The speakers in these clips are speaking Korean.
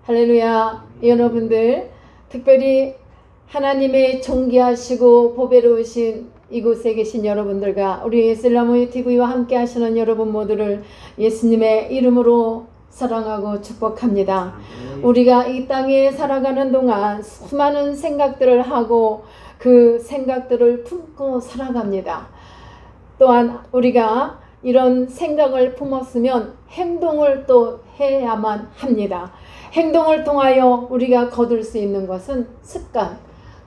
할렐루야. 여러분들, 특별히 하나님의 존귀하시고 보배로우신 이곳에 계신 여러분들과 우리 셀라모이 TV와 함께 하시는 여러분 모두를 예수님의 이름으로 사랑하고 축복합니다. 우리가 이 땅에 살아가는 동안 수많은 생각들을 하고 그 생각들을 품고 살아갑니다. 또한 우리가 이런 생각을 품었으면 행동을 또 해야만 합니다. 행동을 통하여 우리가 거둘 수 있는 것은 습관,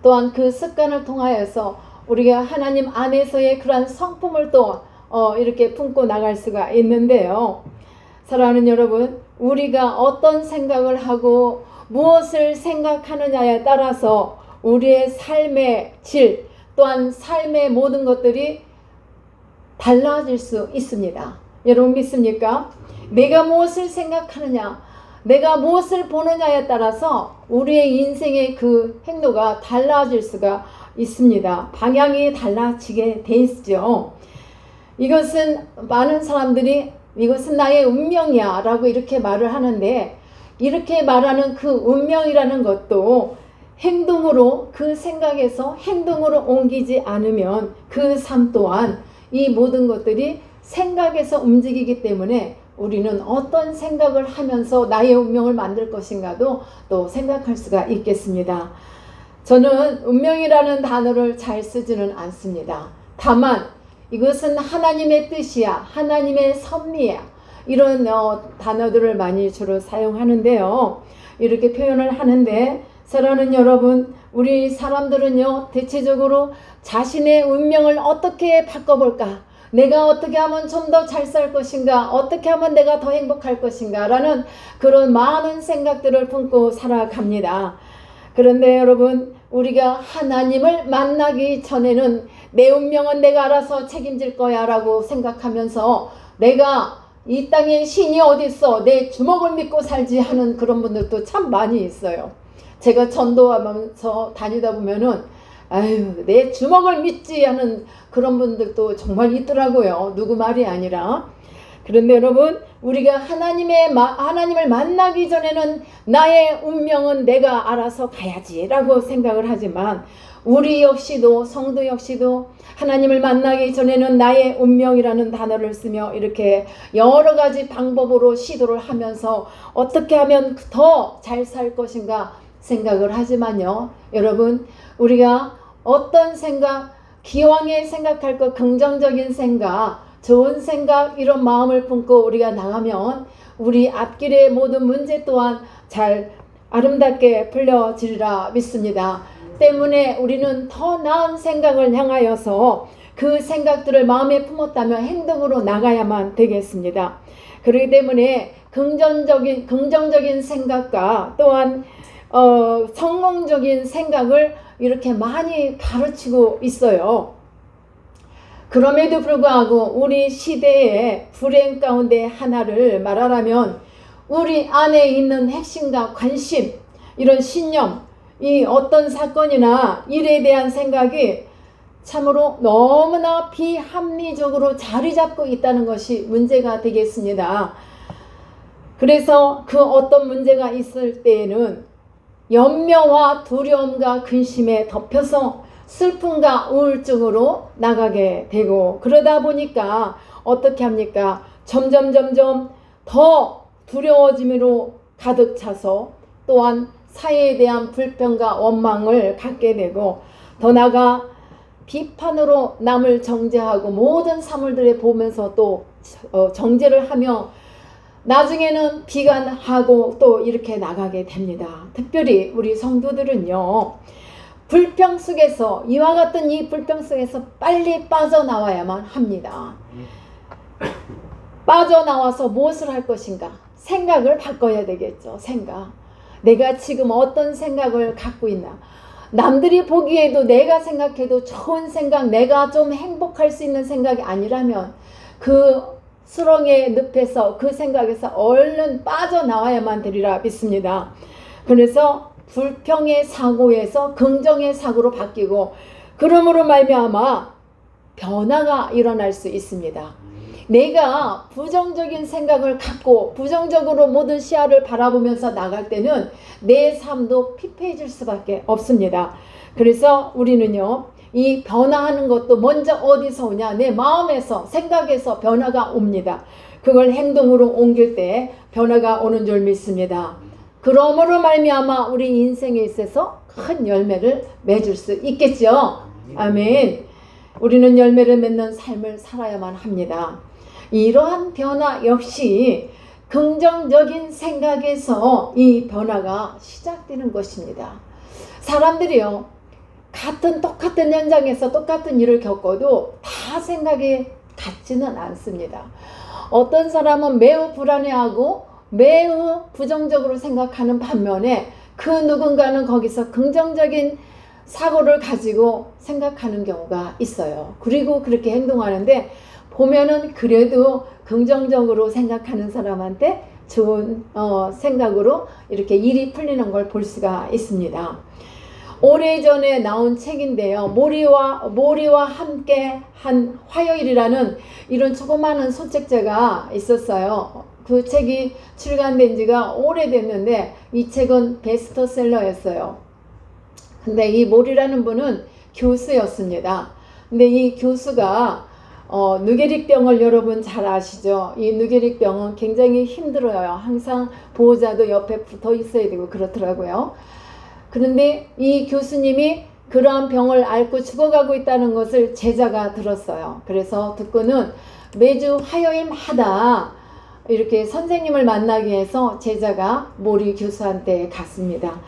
또한 그 습관을 통하여서 우리가 하나님 안에서의 그러한 성품을 또 이렇게 품고 나갈 수가 있는데요. 사랑하는 여러분, 우리가 어떤 생각을 하고 무엇을 생각하느냐에 따라서 우리의 삶의 질, 또한 삶의 모든 것들이 달라질 수 있습니다. 여러분 믿습니까? 내가 무엇을 생각하느냐, 내가 무엇을 보느냐에 따라서 우리의 인생의 그 행로가 달라질 수가 있습니다. 방향이 달라지게 돼 있죠. 이것은 많은 사람들이 이것은 나의 운명이야 라고 이렇게 말을 하는데, 이렇게 말하는 그 운명이라는 것도 행동으로, 그 생각에서 행동으로 옮기지 않으면 그 삶 또한 이 모든 것들이 생각에서 움직이기 때문에 우리는 어떤 생각을 하면서 나의 운명을 만들 것인가도 또 생각할 수가 있겠습니다. 저는 운명이라는 단어를 잘 쓰지는 않습니다. 다만 이것은 하나님의 뜻이야, 하나님의 섭리야, 이런 단어들을 많이 주로 사용하는데요. 이렇게 표현을 하는데, 사랑하는 여러분, 우리 사람들은요, 대체적으로 자신의 운명을 어떻게 바꿔볼까, 내가 어떻게 하면 좀 더 잘 살 것인가, 어떻게 하면 내가 더 행복할 것인가 라는 그런 많은 생각들을 품고 살아갑니다. 그런데 여러분, 우리가 하나님을 만나기 전에는 내 운명은 내가 알아서 책임질 거야 라고 생각하면서 내가 이 땅에 신이 어디 있어, 내 주먹을 믿고 살지 하는 그런 분들도 참 많이 있어요. 제가 전도하면서 다니다 보면은 아유, 내 주먹을 믿지 하는 그런 분들도 정말 있더라고요. 누구 말이 아니라. 그런데 여러분, 우리가 하나님을 만나기 전에는 나의 운명은 내가 알아서 가야지 라고 생각을 하지만, 우리 역시도, 성도 역시도 하나님을 만나기 전에는 나의 운명이라는 단어를 쓰며 이렇게 여러 가지 방법으로 시도를 하면서 어떻게 하면 더 잘 살 것인가 생각을 하지만요, 여러분, 우리가 어떤 생각, 기왕에 생각할 것, 긍정적인 생각, 좋은 생각, 이런 마음을 품고 우리가 나가면 우리 앞길의 모든 문제 또한 잘 아름답게 풀려지리라 믿습니다. 때문에 우리는 더 나은 생각을 향하여서 그 생각들을 마음에 품었다면 행동으로 나가야만 되겠습니다. 그렇기 때문에 긍정적인 생각과 또한 성공적인 생각을 이렇게 많이 가르치고 있어요. 그럼에도 불구하고 우리 시대의 불행 가운데 하나를 말하라면, 우리 안에 있는 핵심과 관심, 이런 신념, 이 어떤 사건이나 일에 대한 생각이 참으로 너무나 비합리적으로 자리 잡고 있다는 것이 문제가 되겠습니다. 그래서 그 어떤 문제가 있을 때에는 염려와 두려움과 근심에 덮여서 슬픔과 우울증으로 나가게 되고, 그러다 보니까 어떻게 합니까? 점점 더 두려워짐으로 가득 차서 또한 사회에 대한 불평과 원망을 갖게 되고, 더 나아가 비판으로 남을 정죄하고 모든 사물들을 보면서 또 정죄를 하며 나중에는 비관하고 또 이렇게 나가게 됩니다. 특별히 우리 성도들은요, 불평 속에서, 이와 같은 이 불평 속에서 빨리 빠져나와야만 합니다. 빠져나와서 무엇을 할 것인가? 생각을 바꿔야 되겠죠. 생각. 내가 지금 어떤 생각을 갖고 있나? 남들이 보기에도, 내가 생각해도 좋은 생각, 내가 좀 행복할 수 있는 생각이 아니라면 그 수렁의 늪에서, 그 생각에서 얼른 빠져나와야만 되리라 믿습니다. 그래서 불평의 사고에서 긍정의 사고로 바뀌고, 그러므로 말미암아 변화가 일어날 수 있습니다. 내가 부정적인 생각을 갖고 부정적으로 모든 시야를 바라보면서 나갈 때는 내 삶도 피폐해질 수밖에 없습니다. 그래서 우리는요, 이 변화하는 것도 먼저 어디서 오냐? 내 마음에서, 생각에서 변화가 옵니다. 그걸 행동으로 옮길 때 변화가 오는 줄 믿습니다. 그러므로 말미암아 우리 인생에 있어서 큰 열매를 맺을 수 있겠죠. 아멘. 우리는 열매를 맺는 삶을 살아야만 합니다. 이러한 변화 역시 긍정적인 생각에서 이 변화가 시작되는 것입니다. 사람들이요, 똑같은 현장에서 똑같은 일을 겪어도 다 생각이 같지는 않습니다. 어떤 사람은 매우 불안해하고 매우 부정적으로 생각하는 반면에 그 누군가는 거기서 긍정적인 사고를 가지고 생각하는 경우가 있어요. 그리고 그렇게 행동하는데 보면은 그래도 긍정적으로 생각하는 사람한테 좋은 생각으로 이렇게 일이 풀리는 걸 볼 수가 있습니다. 오래전에 나온 책인데요. 모리와 함께 한 화요일이라는 이런 조그마한 소책자가 있었어요. 그 책이 출간된 지가 오래됐는데 이 책은 베스트셀러였어요. 근데 이 모리라는 분은 교수였습니다. 근데 이 교수가 누게릭병을 여러분 잘 아시죠? 이 누게릭병은 굉장히 힘들어요. 항상 보호자도 옆에 붙어 있어야 되고 그렇더라고요. 그런데 이 교수님이 그러한 병을 앓고 죽어가고 있다는 것을 제자가 들었어요. 그래서 듣고는 매주 화요일마다 이렇게 선생님을 만나기 위해서 제자가 모리 교수한테 갔습니다.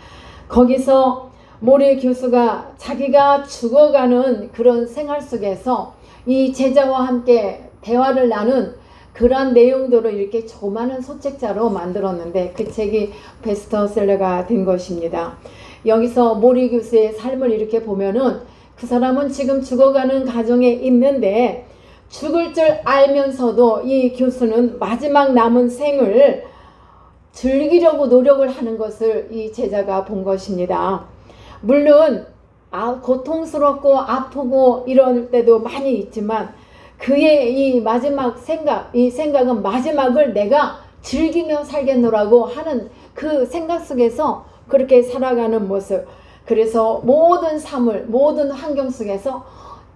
거기서 모리 교수가 자기가 죽어가는 그런 생활 속에서 이 제자와 함께 대화를 나눈 그러한 내용들을 이렇게 조그마한 소책자로 만들었는데 그 책이 베스트셀러가 된 것입니다. 여기서 모리 교수의 삶을 이렇게 보면은 그 사람은 지금 죽어가는 가정에 있는데 죽을 줄 알면서도 이 교수는 마지막 남은 생을 즐기려고 노력을 하는 것을 이 제자가 본 것입니다. 물론 고통스럽고 아프고 이럴 때도 많이 있지만 그의 이 마지막 생각, 이 생각은 마지막을 내가 즐기며 살겠노라고 하는 그 생각 속에서 그렇게 살아가는 모습. 그래서 모든 삶을, 모든 환경 속에서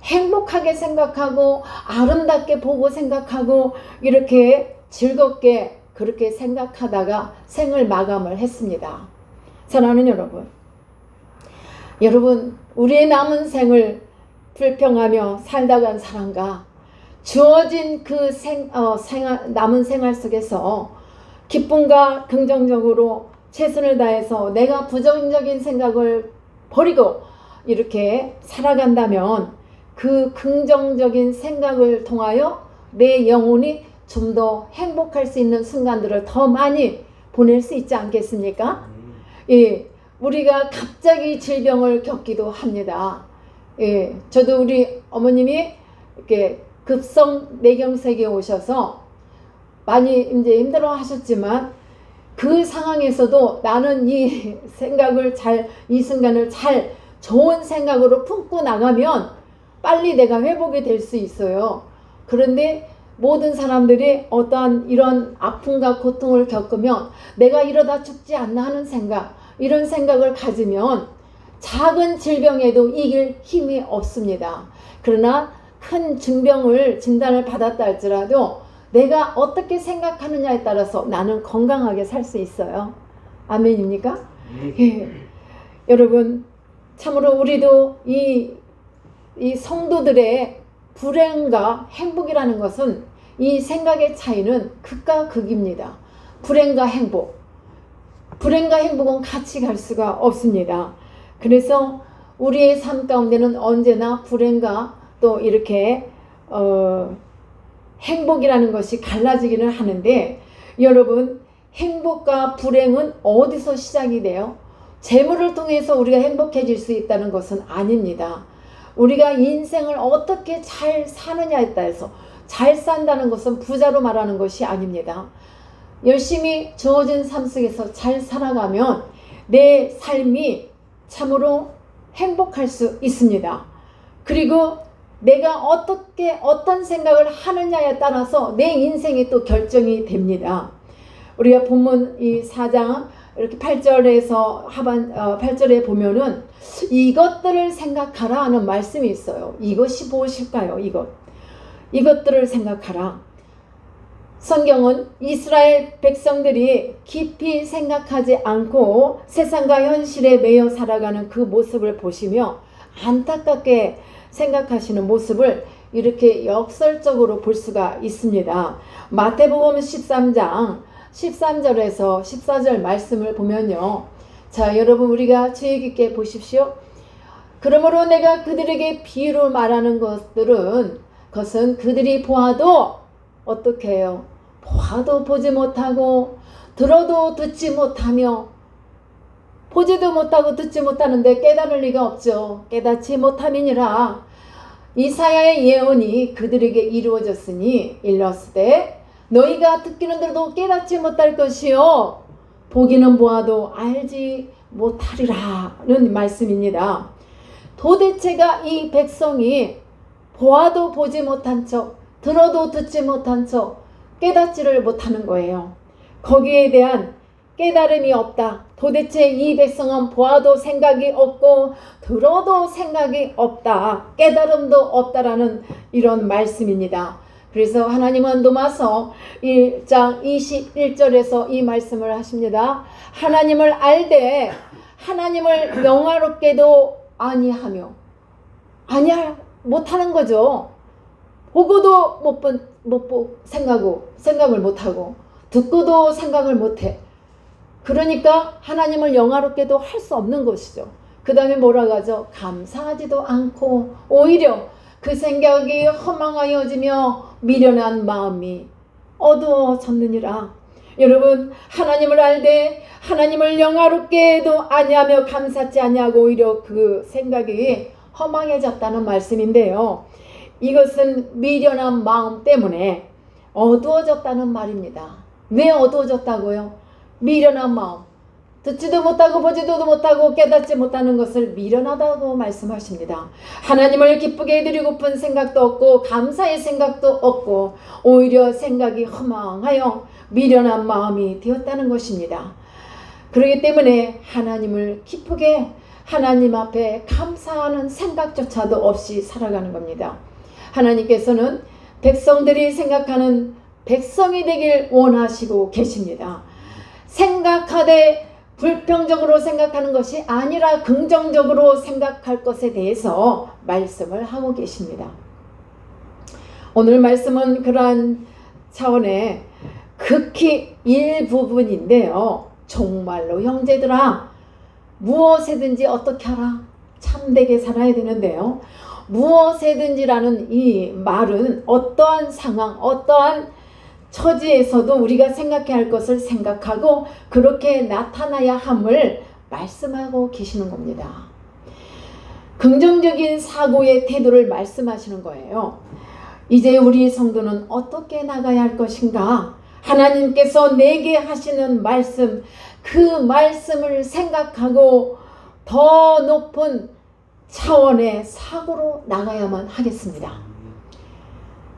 행복하게 생각하고 아름답게 보고 생각하고 이렇게 즐겁게 그렇게 생각하다가 생을 마감을 했습니다. 사랑하는 여러분, 우리의 남은 생을 불평하며 살다 간 사람과 주어진 그 남은 생활 속에서 기쁨과 긍정적으로 최선을 다해서 내가 부정적인 생각을 버리고 이렇게 살아간다면 그 긍정적인 생각을 통하여 내 영혼이 좀 더 행복할 수 있는 순간들을 더 많이 보낼 수 있지 않겠습니까? 예, 우리가 갑자기 질병을 겪기도 합니다. 예, 저도 우리 어머님이 이렇게 급성 뇌경색에 오셔서 많이 이제 힘들어 하셨지만 그 상황에서도 나는 이 순간을 잘 좋은 생각으로 품고 나가면 빨리 내가 회복이 될 수 있어요. 그런데 모든 사람들이 어떠한 이런 아픔과 고통을 겪으면 내가 이러다 죽지 않나 하는 생각, 이런 생각을 가지면 작은 질병에도 이길 힘이 없습니다. 그러나 큰 중병을 진단을 받았다 할지라도 내가 어떻게 생각하느냐에 따라서 나는 건강하게 살 수 있어요. 아멘입니까? 예. 여러분, 참으로 우리도 이 성도들의 불행과 행복이라는 것은 이 생각의 차이는 극과 극입니다. 불행과 행복은 같이 갈 수가 없습니다. 그래서 우리의 삶 가운데는 언제나 불행과 또 이렇게 행복이라는 것이 갈라지기는 하는데 여러분, 행복과 불행은 어디서 시작이 돼요? 재물을 통해서 우리가 행복해질 수 있다는 것은 아닙니다. 우리가 인생을 어떻게 잘 사느냐에 따라서 잘 산다는 것은 부자로 말하는 것이 아닙니다. 열심히 주어진 삶 속에서 잘 살아가면 내 삶이 참으로 행복할 수 있습니다. 그리고 내가 어떤 생각을 하느냐에 따라서 내 인생이 또 결정이 됩니다. 우리가 본문 이 4장 이렇게 8절에서 8절에 보면은 이것들을 생각하라 하는 말씀이 있어요. 이것이 무엇일까요? 이것들을 생각하라. 성경은 이스라엘 백성들이 깊이 생각하지 않고 세상과 현실에 매여 살아가는 그 모습을 보시며 안타깝게 생각하시는 모습을 이렇게 역설적으로 볼 수가 있습니다. 마태복음 13장 13절에서 14절 말씀을 보면요. 자, 여러분 우리가 주의 깊게 보십시오. 그러므로 내가 그들에게 비유로 말하는 것은 그들이 보아도 어떻게 해요? 보아도 보지 못하고 들어도 듣지 못하며 보지도 못하고 듣지 못하는데 깨달을 리가 없죠. 깨닫지 못함이니라. 이사야의 예언이 그들에게 이루어졌으니 일렀으되 너희가 듣기는 들어도 깨닫지 못할 것이요 보기는 보아도 알지 못하리라는 말씀입니다. 도대체가 이 백성이 보아도 보지 못한 척 들어도 듣지 못한 척 깨닫지를 못하는 거예요. 거기에 대한 깨달음이 없다. 도대체 이 백성은 보아도 생각이 없고 들어도 생각이 없다. 깨달음도 없다라는 이런 말씀입니다. 그래서 하나님은 로마서 1장 21절에서 이 말씀을 하십니다. 하나님을 알되 하나님을 영화롭게도 아니하며 못하는 거죠. 보고도 생각을 못하고 듣고도 생각을 못해. 그러니까 하나님을 영화롭게도 할 수 없는 것이죠. 그 다음에 뭐라고 하죠? 감사하지도 않고 오히려 그 생각이 허망하여지며 미련한 마음이 어두워졌느니라. 여러분 하나님을 알되 하나님을 영화롭게도 아니하며 감사치 아니하고 오히려 그 생각이 허망해졌다는 말씀인데요. 이것은 미련한 마음 때문에 어두워졌다는 말입니다. 왜 어두워졌다고요? 미련한 마음. 듣지도 못하고 보지도 못하고 깨닫지 못하는 것을 미련하다고 말씀하십니다. 하나님을 기쁘게 해드리고픈 생각도 없고 감사의 생각도 없고 오히려 생각이 허망하여 미련한 마음이 되었다는 것입니다. 그렇기 때문에 하나님을 기쁘게 하나님 앞에 감사하는 생각조차도 없이 살아가는 겁니다. 하나님께서는 백성들이 생각하는 백성이 되길 원하시고 계십니다. 생각하되 불평적으로 생각하는 것이 아니라 긍정적으로 생각할 것에 대해서 말씀을 하고 계십니다. 오늘 말씀은 그러한 차원의 극히 일부분인데요. 정말로 형제들아 무엇이든지 어떻게 하라? 참되게 살아야 되는데요. 무엇이든지라는 이 말은 어떠한 상황, 어떠한 처지에서도 우리가 생각해야 할 것을 생각하고 그렇게 나타나야 함을 말씀하고 계시는 겁니다. 긍정적인 사고의 태도를 말씀하시는 거예요. 이제 우리 성도는 어떻게 나가야 할 것인가? 하나님께서 내게 하시는 말씀, 그 말씀을 생각하고 더 높은 차원의 사고로 나가야만 하겠습니다.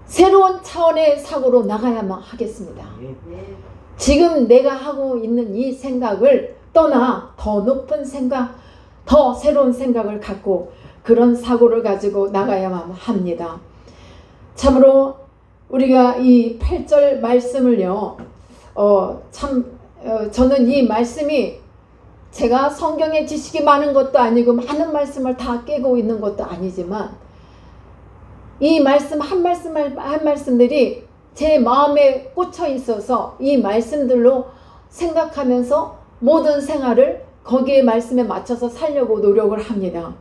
새로운 차원의 사고로 나가야만 하겠습니다. 지금 내가 하고 있는 이 생각을 떠나 더 높은 생각, 더 새로운 생각을 갖고 그런 사고를 가지고 나가야만 합니다. 참으로 우리가 이 8절 말씀을요, 저는 이 말씀이 제가 성경에 지식이 많은 것도 아니고 많은 말씀을 다 깨고 있는 것도 아니지만 이 말씀 한 말씀들이 제 마음에 꽂혀 있어서 이 말씀들로 생각하면서 모든 생활을 거기에 말씀에 맞춰서 살려고 노력을 합니다.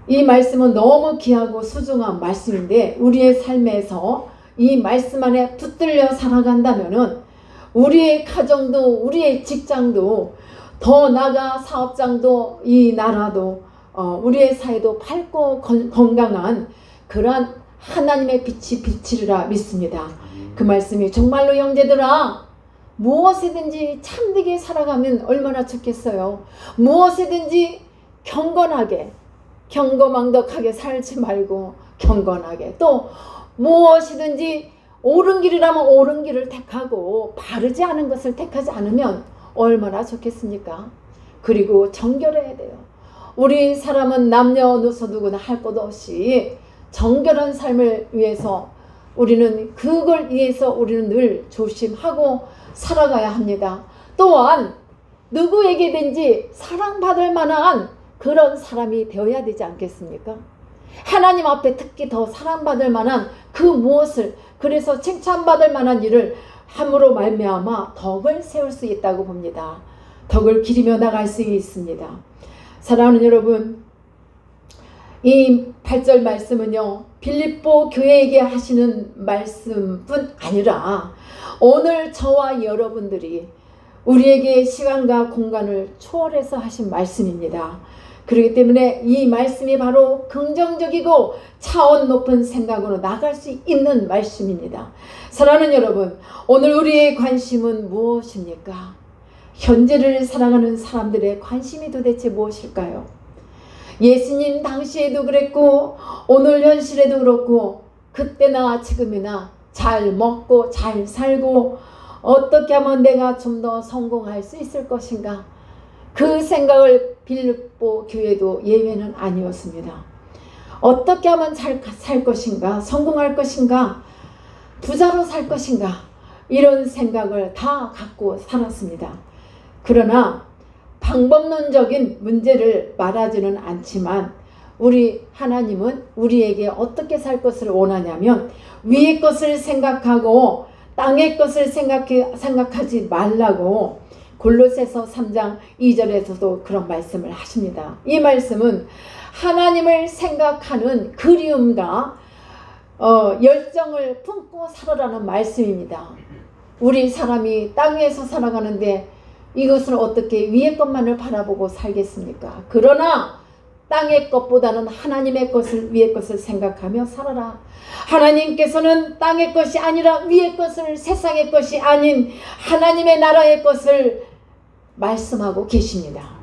이 말씀은 너무 귀하고 소중한 말씀인데 우리의 삶에서 이 말씀 안에 붙들려 살아간다면은 우리의 가정도 우리의 직장도 더 나아가 사업장도 이 나라도 우리의 사회도 밝고 건강한 그러한 하나님의 빛이 비치리라 믿습니다. 그 말씀이 정말로 형제들아 무엇이든지 참되게 살아가면 얼마나 좋겠어요. 무엇이든지 경건하게 경거망덕하게 살지 말고 경건하게, 또 무엇이든지 옳은 길이라면 옳은 길을 택하고 바르지 않은 것을 택하지 않으면 얼마나 좋겠습니까? 그리고 정결해야 돼요. 우리 사람은 남녀노소 누구나 할 것 없이 정결한 삶을 위해서 우리는 그걸 위해서 우리는 늘 조심하고 살아가야 합니다. 또한 누구에게든지 사랑받을 만한 그런 사람이 되어야 되지 않겠습니까? 하나님 앞에 특히 더 사랑받을 만한 그 무엇을, 그래서 칭찬받을 만한 일을 함으로 말미암아 덕을 세울 수 있다고 봅니다. 덕을 기리며 나갈 수 있습니다. 사랑하는 여러분, 이 8절 말씀은요, 빌립보 교회에게 하시는 말씀뿐 아니라 오늘 저와 여러분들이 우리에게 시간과 공간을 초월해서 하신 말씀입니다. 그렇기 때문에 이 말씀이 바로 긍정적이고 차원 높은 생각으로 나갈 수 있는 말씀입니다. 사랑하는 여러분, 오늘 우리의 관심은 무엇입니까? 현재를 살아가는 사람들의 관심이 도대체 무엇일까요? 예수님 당시에도 그랬고 오늘 현실에도 그렇고 그때나 지금이나 잘 먹고 잘 살고 어떻게 하면 내가 좀 더 성공할 수 있을 것인가, 그 생각을 빌립보 교회도 예외는 아니었습니다. 어떻게 하면 잘 살 것인가, 성공할 것인가, 부자로 살 것인가, 이런 생각을 다 갖고 살았습니다. 그러나 방법론적인 문제를 말하지는 않지만 우리 하나님은 우리에게 어떻게 살 것을 원하냐면 위의 것을 생각하고 땅의 것을 생각하지 말라고 골로새서 3장 2절에서도 그런 말씀을 하십니다. 이 말씀은 하나님을 생각하는 그리움과 열정을 품고 살아라는 말씀입니다. 우리 사람이 땅 위에서 살아가는데 이것을 어떻게 위의 것만을 바라보고 살겠습니까? 그러나 땅의 것보다는 하나님의 것을, 위의 것을 생각하며 살아라. 하나님께서는 땅의 것이 아니라 위의 것을, 세상의 것이 아닌 하나님의 나라의 것을 말씀하고 계십니다.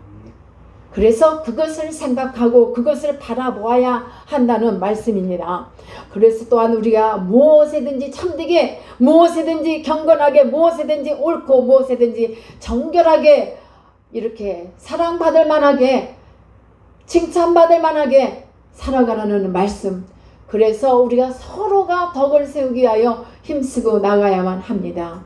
그래서 그것을 생각하고 그것을 바라보아야 한다는 말씀입니다. 그래서 또한 우리가 무엇에든지 참되게, 무엇에든지 경건하게, 무엇에든지 옳고, 무엇에든지 정결하게, 이렇게 사랑받을 만하게, 칭찬받을 만하게 살아가라는 말씀. 그래서 우리가 서로가 덕을 세우기 위하여 힘쓰고 나가야만 합니다.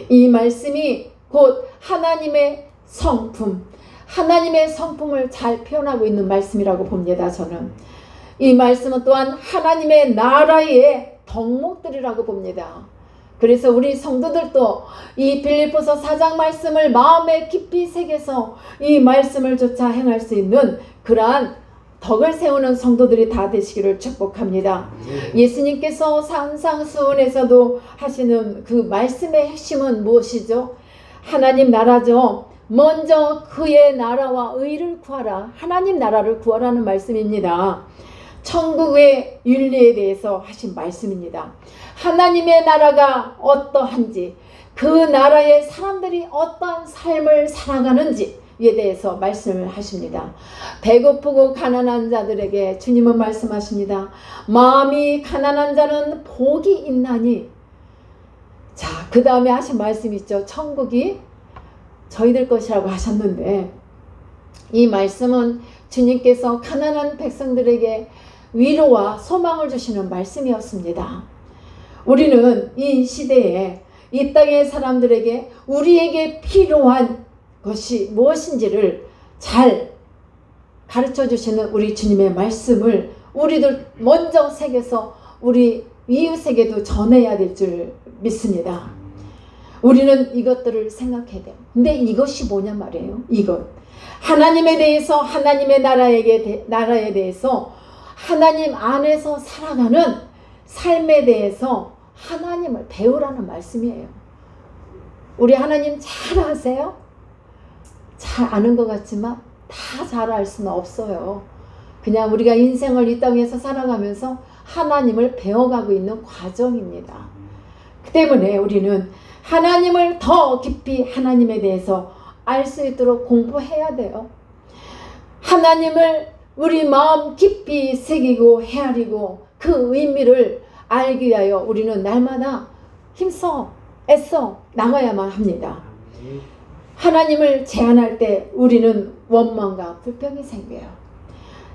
이 말씀이 곧 하나님의 성품, 하나님의 성품을 잘 표현하고 있는 말씀이라고 봅니다. 저는 이 말씀은 또한 하나님의 나라의 덕목들이라고 봅니다. 그래서 우리 성도들도 이 빌립보서 4장 말씀을 마음에 깊이 새겨서 이 말씀을 조차 행할 수 있는 그러한 덕을 세우는 성도들이 다 되시기를 축복합니다. 예수님께서 산상수훈에서도 하시는 그 말씀의 핵심은 무엇이죠? 하나님 나라죠. 먼저 그의 나라와 의를 구하라. 하나님 나라를 구하라는 말씀입니다. 천국의 윤리에 대해서 하신 말씀입니다. 하나님의 나라가 어떠한지, 그 나라의 사람들이 어떠한 삶을 살아가는지에 대해서 말씀을 하십니다. 배고프고 가난한 자들에게 주님은 말씀하십니다. 마음이 가난한 자는 복이 있나니. 자, 그 다음에 하신 말씀 있죠. 천국이 저희들 것이라고 하셨는데, 이 말씀은 주님께서 가난한 백성들에게 위로와 소망을 주시는 말씀이었습니다. 우리는 이 시대에 이 땅의 사람들에게 우리에게 필요한 것이 무엇인지를 잘 가르쳐 주시는 우리 주님의 말씀을 우리들 먼저 새겨서 우리 이웃에게도 전해야 될 줄 믿습니다. 우리는 이것들을 생각해야 돼요. 근데 이것이 뭐냐 말이에요. 이것. 하나님에 대해서, 하나님의 나라에 대해서, 하나님 안에서 살아가는 삶에 대해서 하나님을 배우라는 말씀이에요. 우리 하나님 잘 아세요? 잘 아는 것 같지만 다 잘 알 수는 없어요. 그냥 우리가 인생을 이 땅에서 살아가면서 하나님을 배워가고 있는 과정입니다. 그 때문에 우리는 하나님을 더 깊이 하나님에 대해서 알 수 있도록 공부해야 돼요. 하나님을 우리 마음 깊이 새기고 헤아리고 그 의미를 알기 위하여 우리는 날마다 힘써 애써 나가야만 합니다. 하나님을 제한할 때 우리는 원망과 불평이 생겨요.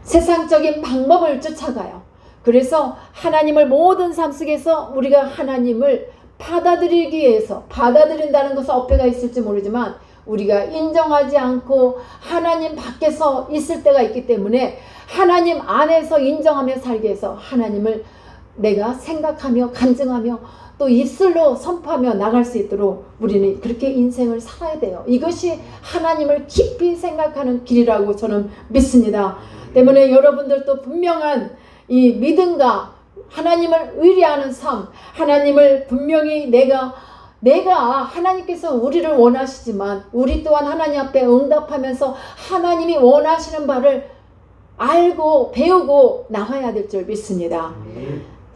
세상적인 방법을 쫓아가요. 그래서 하나님을 모든 삶 속에서 우리가 하나님을 받아들이기 위해서, 받아들인다는 것은 어폐가 있을지 모르지만 우리가 인정하지 않고 하나님 밖에서 있을 때가 있기 때문에 하나님 안에서 인정하며 살기 위해서 하나님을 내가 생각하며 간증하며 또 입술로 선포하며 나갈 수 있도록 우리는 그렇게 인생을 살아야 돼요. 이것이 하나님을 깊이 생각하는 길이라고 저는 믿습니다. 때문에 여러분들도 분명한 이 믿음과 하나님을 의뢰하는 삶, 하나님을 분명히 내가 하나님께서 우리를 원하시지만 우리 또한 하나님 앞에 응답하면서 하나님이 원하시는 바를 알고 배우고 나가야 될 줄 믿습니다.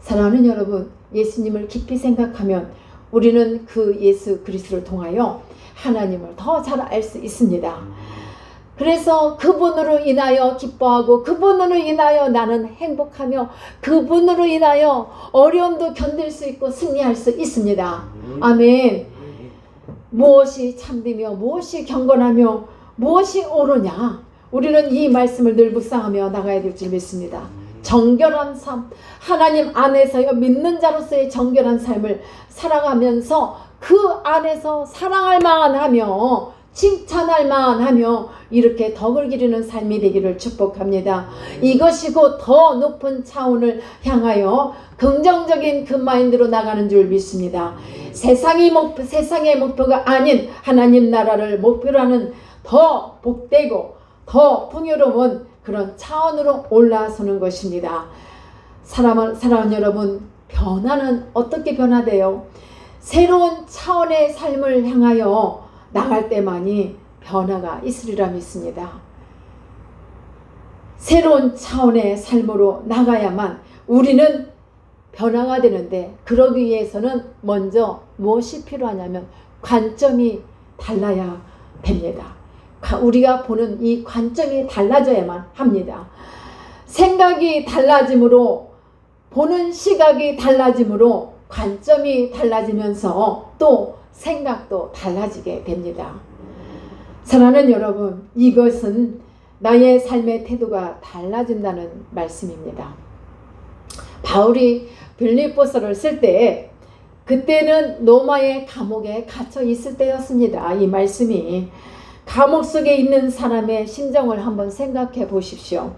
사랑하는 여러분, 예수님을 깊이 생각하면 우리는 그 예수 그리스도를 통하여 하나님을 더 잘 알 수 있습니다. 그래서 그분으로 인하여 기뻐하고 그분으로 인하여 나는 행복하며 그분으로 인하여 어려움도 견딜 수 있고 승리할 수 있습니다. 아멘. 무엇이 참되며 무엇이 경건하며 무엇이 옳으냐, 우리는 이 말씀을 늘 묵상하며 나가야 될 줄 믿습니다. 정결한 삶, 하나님 안에서요 믿는 자로서의 정결한 삶을 살아가면서 그 안에서 사랑할 만하며 칭찬할 만하며 이렇게 덕을 기르는 삶이 되기를 축복합니다. 이것이 곧 더 높은 차원을 향하여 긍정적인 그 마인드로 나가는 줄 믿습니다. 세상의 목표가 아닌 하나님 나라를 목표로 하는 더 복되고 더 풍요로운 그런 차원으로 올라서는 것입니다. 사랑하는 여러분, 변화는 어떻게 변화돼요? 새로운 차원의 삶을 향하여 나갈 때만이 변화가 있으리라 믿습니다. 새로운 차원의 삶으로 나가야만 우리는 변화가 되는데, 그러기 위해서는 먼저 무엇이 필요하냐면 관점이 달라야 됩니다. 우리가 보는 이 관점이 달라져야만 합니다. 생각이 달라짐으로, 보는 시각이 달라짐으로 관점이 달라지면서 또 생각도 달라지게 됩니다. 사랑하는 여러분, 이것은 나의 삶의 태도가 달라진다는 말씀입니다. 바울이 빌립보서를 쓸 때 그때는 로마의 감옥에 갇혀 있을 때였습니다. 이 말씀이 감옥 속에 있는 사람의 심정을 한번 생각해 보십시오.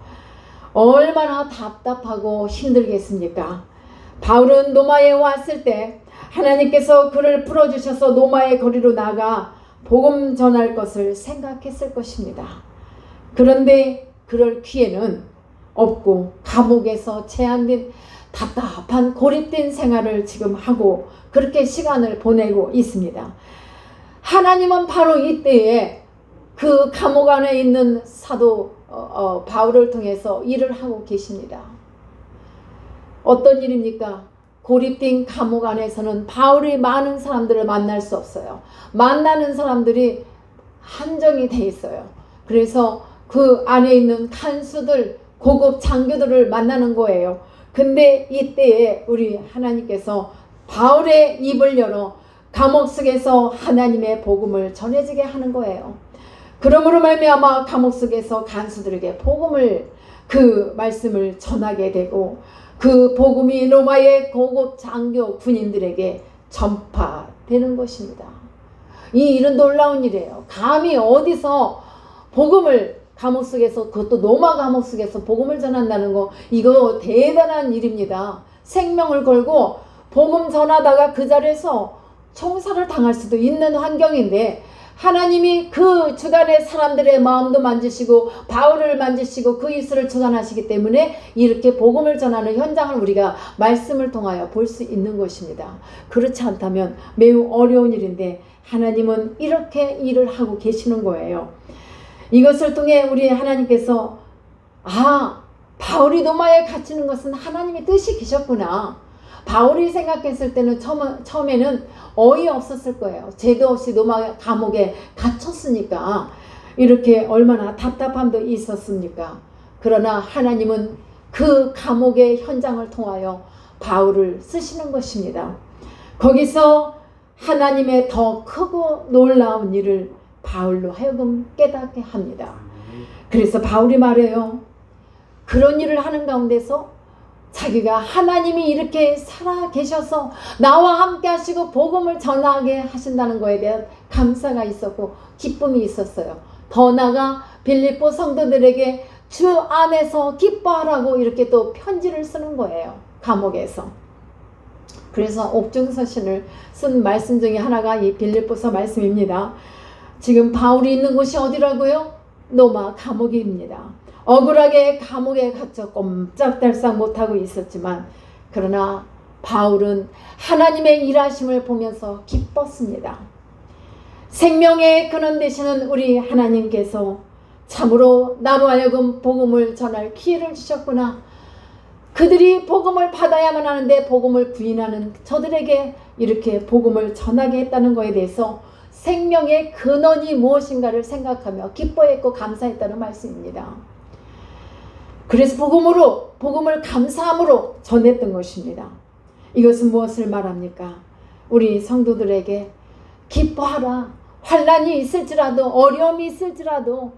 얼마나 답답하고 힘들겠습니까? 바울은 로마에 왔을 때 하나님께서 그를 풀어주셔서 로마의 거리로 나가 복음 전할 것을 생각했을 것입니다. 그런데 그럴 기회는 없고 감옥에서 제한된 답답한 고립된 생활을 지금 하고 그렇게 시간을 보내고 있습니다. 하나님은 바로 이때에 그 감옥 안에 있는 사도 바울을 통해서 일을 하고 계십니다. 어떤 일입니까? 고립된 감옥 안에서는 바울이 많은 사람들을 만날 수 없어요. 만나는 사람들이 한정이 돼 있어요. 그래서 그 안에 있는 간수들, 고급 장교들을 만나는 거예요. 근데 이때에 우리 하나님께서 바울의 입을 열어 감옥 속에서 하나님의 복음을 전해지게 하는 거예요. 그러므로 말미암아 감옥 속에서 간수들에게 복음을, 그 말씀을 전하게 되고 그 복음이 로마의 고급 장교 군인들에게 전파되는 것입니다. 이 일은 놀라운 일이에요. 감히 어디서 복음을 감옥 속에서, 그것도 로마 감옥 속에서 복음을 전한다는 거, 이거 대단한 일입니다. 생명을 걸고 복음 전하다가 그 자리에서 총살을 당할 수도 있는 환경인데 하나님이 그 주변의 사람들의 마음도 만지시고 바울을 만지시고 그 입술을 주관하시기 때문에 이렇게 복음을 전하는 현장을 우리가 말씀을 통하여 볼 수 있는 것입니다. 그렇지 않다면 매우 어려운 일인데 하나님은 이렇게 일을 하고 계시는 거예요. 이것을 통해 우리 하나님께서 바울이 로마에 갇히는 것은 하나님의 뜻이 계셨구나. 바울이 생각했을 때는 처음에는 어이없었을 거예요. 죄도 없이 로마 감옥에 갇혔으니까 이렇게 얼마나 답답함도 있었습니까? 그러나 하나님은 그 감옥의 현장을 통하여 바울을 쓰시는 것입니다. 거기서 하나님의 더 크고 놀라운 일을 바울로 하여금 깨닫게 합니다. 그래서 바울이 말해요. 그런 일을 하는 가운데서 자기가 하나님이 이렇게 살아 계셔서 나와 함께 하시고 복음을 전하게 하신다는 것에 대한 감사가 있었고 기쁨이 있었어요. 더 나아가 빌립보 성도들에게 주 안에서 기뻐하라고 이렇게 또 편지를 쓰는 거예요. 감옥에서. 그래서 옥중서신을 쓴 말씀 중에 하나가 이 빌립보서 말씀입니다. 지금 바울이 있는 곳이 어디라고요? 로마 감옥입니다. 억울하게 감옥에 갇혀 꼼짝달싹 못하고 있었지만 그러나 바울은 하나님의 일하심을 보면서 기뻤습니다. 생명의 근원 되시는 우리 하나님께서 참으로 나로 하여금 복음을 전할 기회를 주셨구나. 그들이 복음을 받아야만 하는데 복음을 부인하는 저들에게 이렇게 복음을 전하게 했다는 것에 대해서 생명의 근원이 무엇인가를 생각하며 기뻐했고 감사했다는 말씀입니다. 그래서 복음을 감사함으로 전했던 것입니다. 이것은 무엇을 말합니까? 우리 성도들에게 기뻐하라. 환난이 있을지라도 어려움이 있을지라도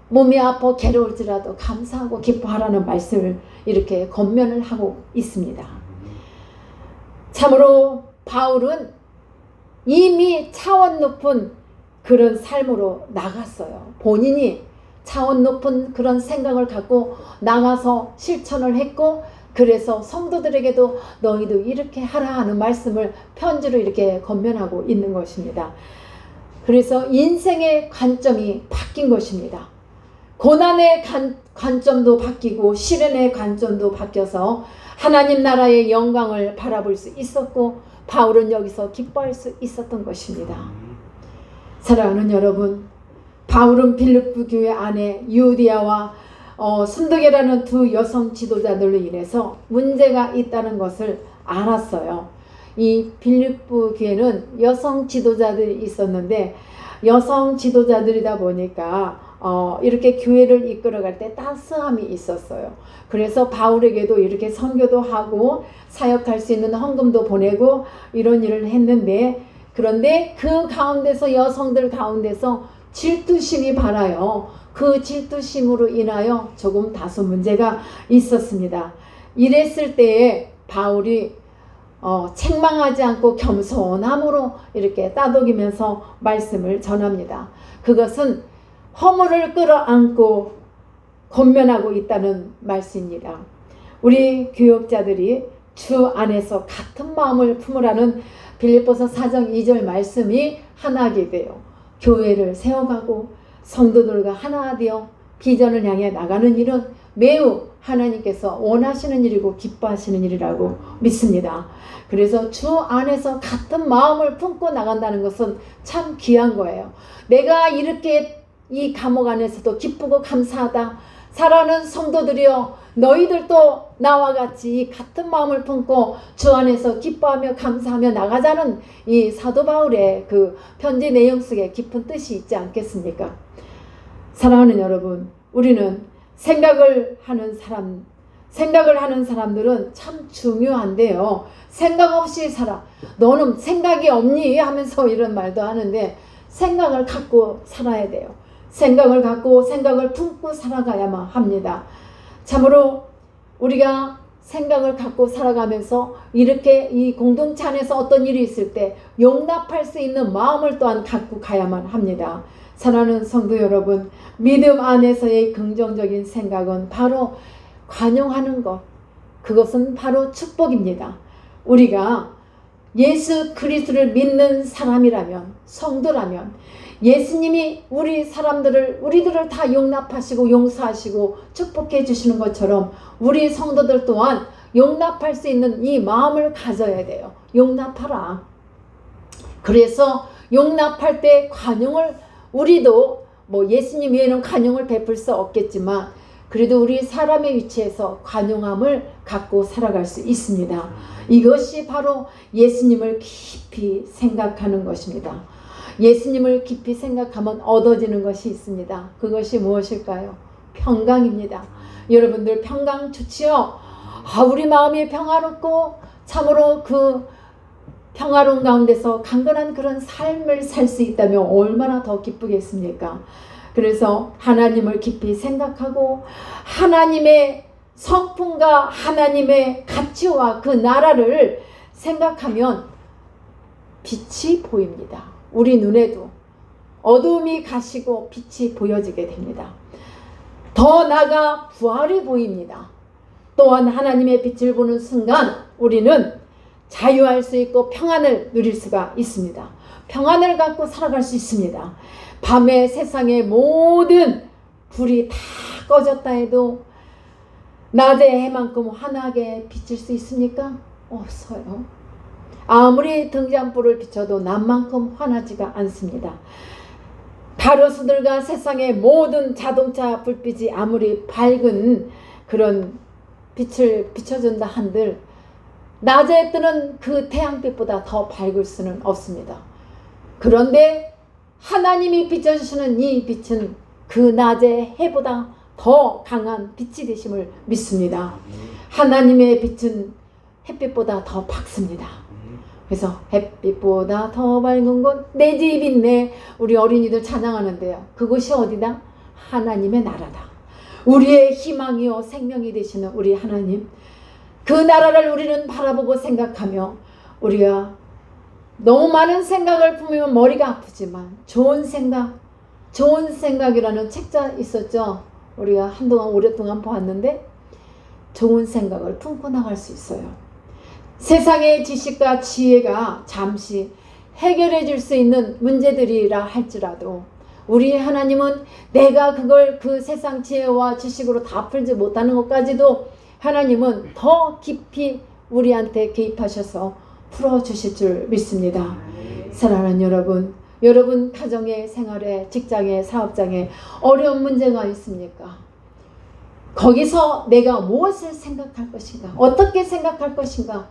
몸이 아파 괴로울지라도 감사하고 기뻐하라는 말씀을 이렇게 권면을 하고 있습니다. 참으로 바울은 이미 차원 높은 그런 삶으로 나갔어요. 본인이 차원 높은 그런 생각을 갖고 나가서 실천을 했고 그래서 성도들에게도 너희도 이렇게 하라 하는 말씀을 편지로 이렇게 권면하고 있는 것입니다. 그래서 인생의 관점이 바뀐 것입니다. 고난의 관점도 바뀌고 시련의 관점도 바뀌어서 하나님 나라의 영광을 바라볼 수 있었고 바울은 여기서 기뻐할 수 있었던 것입니다. 사랑하는 여러분, 바울은 빌립보 교회 안에 유디아와 순두계라는 두 여성 지도자들로 인해서 문제가 있다는 것을 알았어요. 이 빌립보 교회는 여성 지도자들이 있었는데 여성 지도자들이다 보니까 이렇게 교회를 이끌어갈 때 따스함이 있었어요. 그래서 바울에게도 이렇게 선교도 하고 사역할 수 있는 헌금도 보내고 이런 일을 했는데 그런데 그 가운데서 여성들 가운데서 질투심이 발아요. 그 질투심으로 인하여 조금 다소 문제가 있었습니다. 이랬을 때에 바울이 책망하지 않고 겸손함으로 이렇게 따독이면서 말씀을 전합니다. 그것은 허물을 끌어안고 권면하고 있다는 말씀입니다. 우리 교역자들이 주 안에서 같은 마음을 품으라는 빌립보서 4장 2절 말씀이 하나하게 되어 교회를 세워가고 성도들과 하나 되어 비전을 향해 나가는 일은 매우 하나님께서 원하시는 일이고 기뻐하시는 일이라고 믿습니다. 그래서 주 안에서 같은 마음을 품고 나간다는 것은 참 귀한 거예요. 내가 이렇게 이 감옥 안에서도 기쁘고 감사하다. 사랑하는 성도들이여 너희들도 나와 같이 같은 마음을 품고 주 안에서 기뻐하며 감사하며 나가자는 이 사도 바울의 그 편지 내용 속에 깊은 뜻이 있지 않겠습니까? 사랑하는 여러분, 우리는 생각을 하는 사람들은 참 중요한데요. 생각 없이 살아. 너는 생각이 없니? 하면서 이런 말도 하는데 생각을 갖고 살아야 돼요. 생각을 갖고 생각을 품고 살아가야만 합니다. 참으로 우리가 생각을 갖고 살아가면서 이렇게 이 공동체 안에서 어떤 일이 있을 때 용납할 수 있는 마음을 또한 갖고 가야만 합니다. 사랑하는 성도 여러분, 믿음 안에서의 긍정적인 생각은 바로 관용하는 것, 그것은 바로 축복입니다. 우리가 예수 그리스도를 믿는 사람이라면, 성도라면 예수님이 우리들을 다 용납하시고 용서하시고 축복해 주시는 것처럼 우리 성도들 또한 용납할 수 있는 이 마음을 가져야 돼요. 용납하라. 그래서 용납할 때 관용을 우리도 예수님 외에는 관용을 베풀 수 없겠지만 그래도 우리 사람의 위치에서 관용함을 갖고 살아갈 수 있습니다. 이것이 바로 예수님을 깊이 생각하는 것입니다. 예수님을 깊이 생각하면 얻어지는 것이 있습니다. 그것이 무엇일까요? 평강입니다. 여러분들 평강 좋지요? 우리 마음이 평화롭고 참으로 그 평화로운 가운데서 강건한 그런 삶을 살 수 있다면 얼마나 더 기쁘겠습니까? 그래서 하나님을 깊이 생각하고 하나님의 성품과 하나님의 가치와 그 나라를 생각하면 빛이 보입니다. 우리 눈에도 어두움이 가시고 빛이 보여지게 됩니다. 더 나아가 부활이 보입니다. 또한 하나님의 빛을 보는 순간 우리는 자유할 수 있고 평안을 누릴 수가 있습니다. 평안을 갖고 살아갈 수 있습니다. 밤에 세상의 모든 불이 다 꺼졌다 해도 낮의 해만큼 환하게 비칠 수 있습니까? 없어요. 아무리 등잔불을 비춰도 낮만큼 환하지가 않습니다. 가로수들과 세상의 모든 자동차 불빛이 아무리 밝은 그런 빛을 비춰준다 한들 낮에 뜨는 그 태양빛보다 더 밝을 수는 없습니다. 그런데 하나님이 비춰주시는 이 빛은 그 낮의 해보다 더 강한 빛이 되심을 믿습니다. 하나님의 빛은 햇빛보다 더 밝습니다. 그래서 햇빛보다 더 밝은 곳 내 집 있네. 우리 어린이들 찬양하는데요. 그곳이 어디다? 하나님의 나라다. 우리의 희망이요 생명이 되시는 우리 하나님, 그 나라를 우리는 바라보고 생각하며 우리가 너무 많은 생각을 품으면 머리가 아프지만 좋은 생각이라는 책자 있었죠. 우리가 한동안 오랫동안 보았는데 좋은 생각을 품고 나갈 수 있어요. 세상의 지식과 지혜가 잠시 해결해 줄 수 있는 문제들이라 할지라도 우리 하나님은 내가 그걸 그 세상 지혜와 지식으로 다 풀지 못하는 것까지도 하나님은 더 깊이 우리한테 개입하셔서 풀어주실 줄 믿습니다. 사랑하는 여러분 가정의 생활에 직장에 사업장에 어려운 문제가 있습니까? 거기서 내가 무엇을 생각할 것인가? 어떻게 생각할 것인가?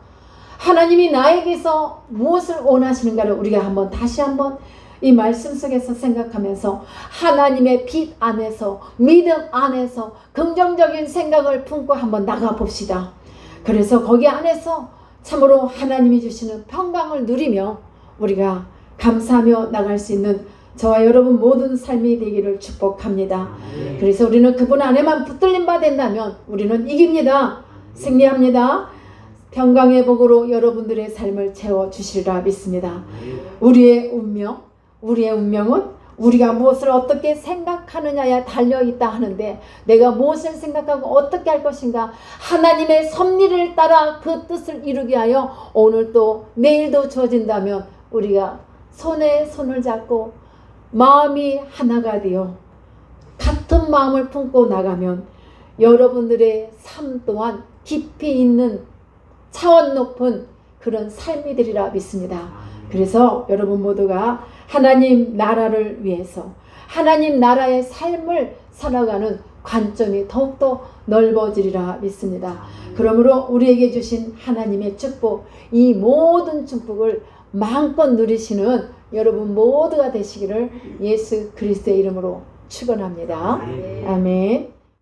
하나님이 나에게서 무엇을 원하시는가를 우리가 다시 한번 이 말씀 속에서 생각하면서 하나님의 빛 안에서 믿음 안에서 긍정적인 생각을 품고 한번 나가봅시다. 그래서 거기 안에서 참으로 하나님이 주시는 평강을 누리며 우리가 감사하며 나갈 수 있는 저와 여러분 모든 삶이 되기를 축복합니다. 그래서 우리는 그분 안에만 붙들림 바 된다면 우리는 이깁니다. 승리합니다. 평강의 복으로 여러분들의 삶을 채워주시리라 믿습니다. 우리의 운명은 우리가 무엇을 어떻게 생각하느냐에 달려있다 하는데 내가 무엇을 생각하고 어떻게 할 것인가 하나님의 섭리를 따라 그 뜻을 이루게 하여 오늘도 내일도 주어진다면 우리가 손에 손을 잡고 마음이 하나가 되어 같은 마음을 품고 나가면 여러분들의 삶 또한 깊이 있는 차원 높은 그런 삶이 되리라 믿습니다. 그래서 여러분 모두가 하나님 나라를 위해서 하나님 나라의 삶을 살아가는 관점이 더욱더 넓어지리라 믿습니다. 그러므로 우리에게 주신 하나님의 축복, 이 모든 축복을 마음껏 누리시는 여러분 모두가 되시기를 예수 그리스도의 이름으로 축원합니다. 아멘.